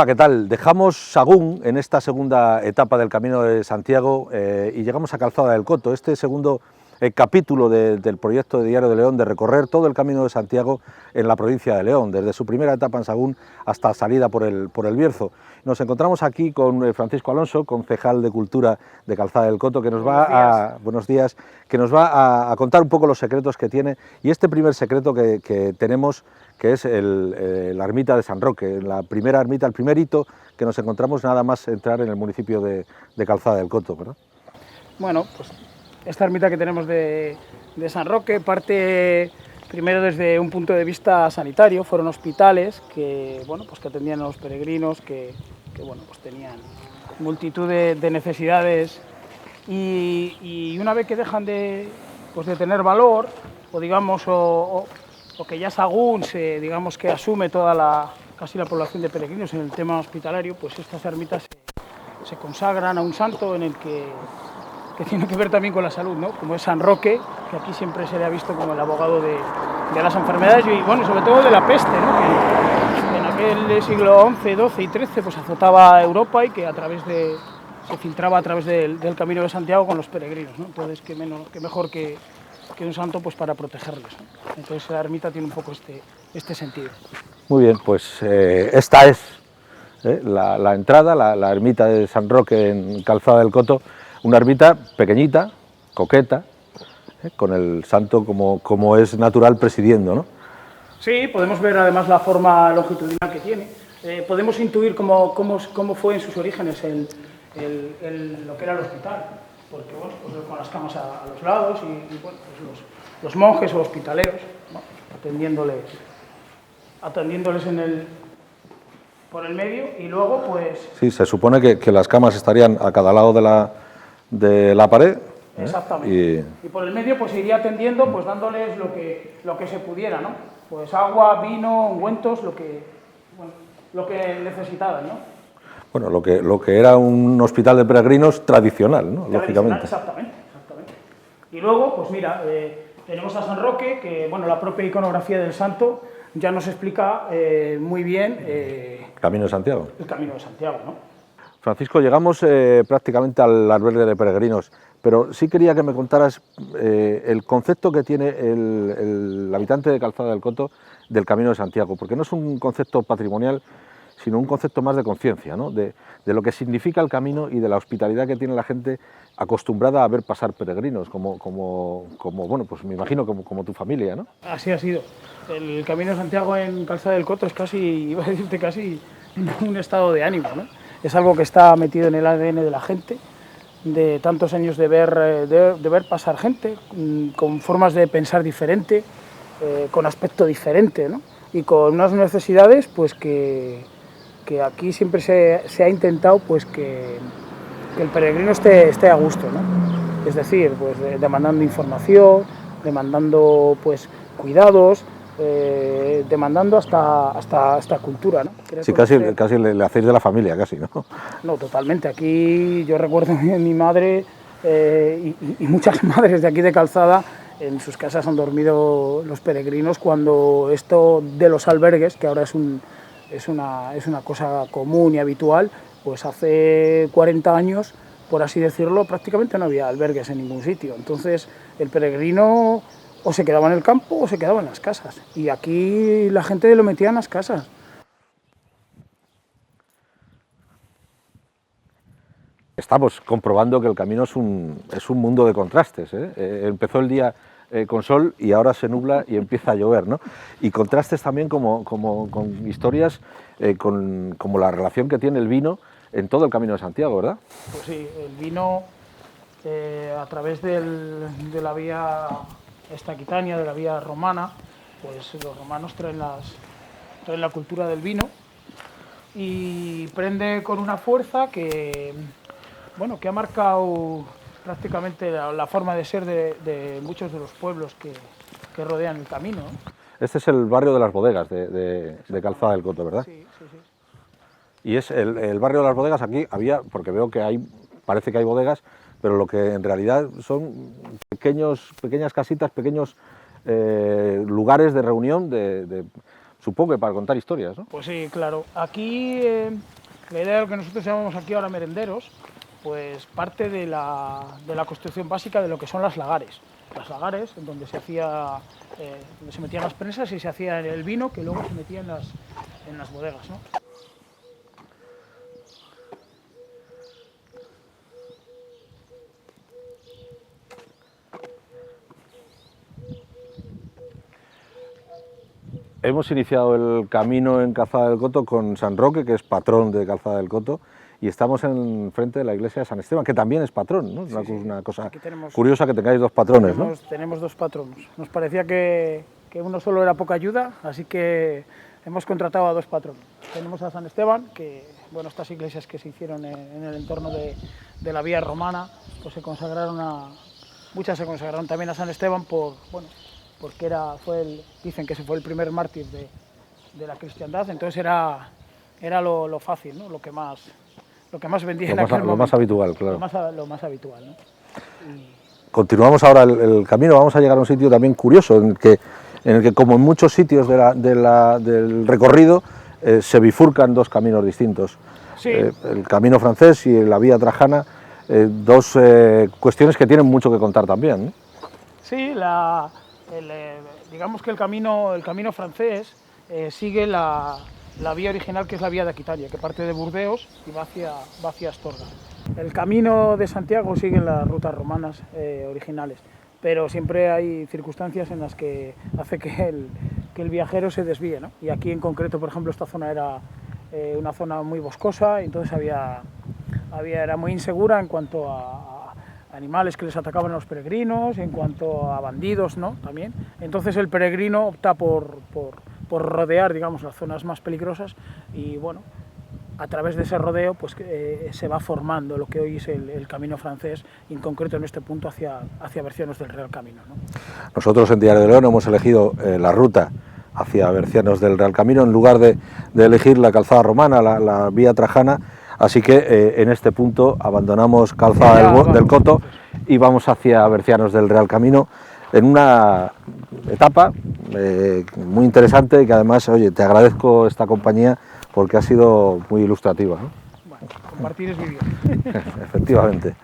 Hola, ¿qué tal? Dejamos Sagún en esta segunda etapa del Camino de Santiago y llegamos a Calzada del Coto, este segundo capítulo del proyecto de Diario de León de recorrer todo el Camino de Santiago en la provincia de León, desde su primera etapa en Sagún hasta salida por el Bierzo. Nos encontramos aquí con Francisco Alonso, concejal de Cultura de Calzada del Coto, que nos que nos va a contar un poco los secretos que tiene, y este primer secreto que tenemos, que es la ermita de San Roque, la primera ermita, el primer hito que nos encontramos nada más entrar en el municipio de Calzada del Coto, ¿verdad? Bueno, pues esta ermita que tenemos de San Roque parte primero desde un punto de vista sanitario. Fueron hospitales que, bueno, pues que atendían a los peregrinos que bueno, pues tenían multitud de necesidades y una vez que dejan de tener valor, o digamos, o que ya Sagún digamos que asume casi la población de peregrinos en el tema hospitalario, pues estas ermitas se consagran a un santo en el que tiene que ver también con la salud, ¿no? Como es San Roque, que aquí siempre se le ha visto como el abogado de las enfermedades y, bueno, sobre todo de la peste, ¿no? Que en aquel siglo XI, XII y XIII pues azotaba Europa y que se filtraba a través del Camino de Santiago con los peregrinos, ¿no? Entonces, qué mejor que un santo pues para protegerlos, ¿no? Entonces la ermita tiene un poco este sentido. Muy bien, pues esta es la entrada, la ermita de San Roque en Calzada del Coto, una ermita pequeñita, coqueta, con el santo como es natural presidiendo, ¿no? Sí, podemos ver además la forma longitudinal que tiene. Podemos intuir cómo fue en sus orígenes lo que era el hospital, porque bueno, pues con las camas a los lados y bueno, pues los monjes o hospitaleros, ¿no? atendiéndoles por el medio, y luego pues... Sí, se supone que las camas estarían a cada lado de la pared. Exactamente. Y por el medio pues se iría atendiendo, pues dándoles lo que se pudiera, ¿no? Pues agua, vino, ungüentos, lo que necesitaban, ¿no? Bueno, lo que era un hospital de peregrinos tradicional, ¿no? Lógicamente. Exactamente. Y luego, pues mira, tenemos a San Roque, que bueno, la propia iconografía del santo ya nos explica muy bien... Camino de Santiago. El Camino de Santiago, ¿no? Francisco, llegamos prácticamente al albergue de peregrinos, pero sí quería que me contaras el concepto que tiene el habitante de Calzada del Coto del Camino de Santiago, porque no es un concepto patrimonial, sino un concepto más de conciencia, ¿no? De lo que significa el camino y de la hospitalidad que tiene la gente acostumbrada a ver pasar peregrinos, como bueno, pues me imagino como tu familia, ¿no? Así ha sido. El Camino de Santiago en Calzada del Coto es casi un estado de ánimo, ¿no? Es algo que está metido en el ADN de la gente, de tantos años de ver pasar gente, con formas de pensar diferente, con aspecto diferente, ¿no? Y con unas necesidades pues que aquí siempre se ha intentado pues que el peregrino esté a gusto, ¿no? Es decir, pues demandando información, demandando pues cuidados, demandando hasta cultura, ¿no? Sí, casi le hacéis de la familia, casi, ¿no? No, totalmente. Aquí yo recuerdo a mi madre y muchas madres de aquí de Calzada, en sus casas han dormido los peregrinos cuando esto de los albergues, que ahora es una cosa común y habitual, pues hace 40 años, por así decirlo, prácticamente no había albergues en ningún sitio. Entonces el peregrino o se quedaba en el campo o se quedaba en las casas. Y aquí la gente lo metía en las casas. Estamos comprobando que el camino es un mundo de contrastes, ¿eh? Empezó el día con sol y ahora se nubla y empieza a llover, ¿no? Y contrastes también con historias como la relación que tiene el vino en todo el Camino de Santiago, ¿verdad? Pues sí, el vino a través de la vía aquitania, de la vía romana, pues los romanos traen la cultura del vino y prende con una fuerza que ha marcado prácticamente la forma de ser de muchos de los pueblos que rodean el camino, ¿no? Este es el barrio de las bodegas de Calzada del Coto, ¿verdad? Sí. Y es el barrio de las bodegas. Aquí había, porque veo que parece que hay bodegas, pero lo que en realidad son pequeñas casitas, pequeños lugares de reunión supongo que para contar historias, ¿no? Pues sí, claro. Aquí la idea de lo que nosotros llamamos aquí ahora merenderos, pues parte de la construcción básica de lo que son las lagares. Las lagares, en donde se hacía, donde se metían las prensas y se hacía el vino que luego se metía en las bodegas, ¿no? Hemos iniciado el camino en Calzada del Coto con San Roque, que es patrón de Calzada del Coto, y estamos en frente de la iglesia de San Esteban, que también es patrón, ¿no? Una cosa curiosa que tengáis dos patrones, ¿no? Tenemos dos patronos. Nos parecía que uno solo era poca ayuda, así que hemos contratado a dos patronos. Tenemos a San Esteban, que bueno, estas iglesias que se hicieron en el entorno de la vía romana, pues muchas se consagraron también a San Esteban porque dicen que fue el primer mártir de la cristiandad, entonces era lo fácil, ¿no? Lo que más vendía en aquel momento. Lo más habitual, claro. Lo más habitual, ¿no? Continuamos ahora el camino, vamos a llegar a un sitio también curioso, en el que como en muchos sitios del recorrido, se bifurcan dos caminos distintos. Sí. El camino francés y la vía trajana, dos cuestiones que tienen mucho que contar también, ¿no? Sí, digamos que el camino francés sigue la vía original, que es la vía de Aquitania, que parte de Burdeos y va hacia Astorga. El camino de Santiago sigue las rutas romanas originales, pero siempre hay circunstancias en las que hace que el viajero se desvíe, ¿no? Y aquí en concreto, por ejemplo, esta zona era una zona muy boscosa, y entonces era muy insegura en cuanto a animales que les atacaban a los peregrinos, en cuanto a bandidos, ¿no? También. Entonces el peregrino opta por rodear, digamos, las zonas más peligrosas, y bueno, a través de ese rodeo pues se va formando lo que hoy es el camino francés, y en concreto en este punto hacia Bercianos del Real Camino, ¿no? Nosotros en Diario de León hemos elegido la ruta hacia Bercianos del Real Camino en lugar de elegir la calzada romana, la vía trajana, así que en este punto abandonamos Calzada del Coto y vamos hacia Bercianos del Real Camino en una etapa muy interesante, y que además, oye, te agradezco esta compañía porque ha sido muy ilustrativa, ¿no? Bueno, compartir es vivir. Efectivamente.